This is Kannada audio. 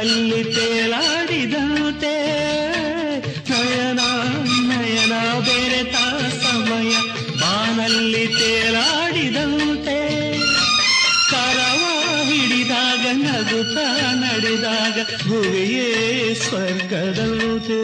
ಬಾನಲ್ಲಿ ತೇಲಾಡಿದಂತೆ ನಯನ ನಯನ ಬೆರೆತ ಸಮಯ ಬಾನಲ್ಲಿ ತೇಲಾಡಿದಂತೆ ಕರವ ಹಿಡಿದಾಗ ನಗುತ್ತಾ ನಡೆದಾಗ ಭುವಿಯೇ ಸ್ವರ್ಗದಂತೆ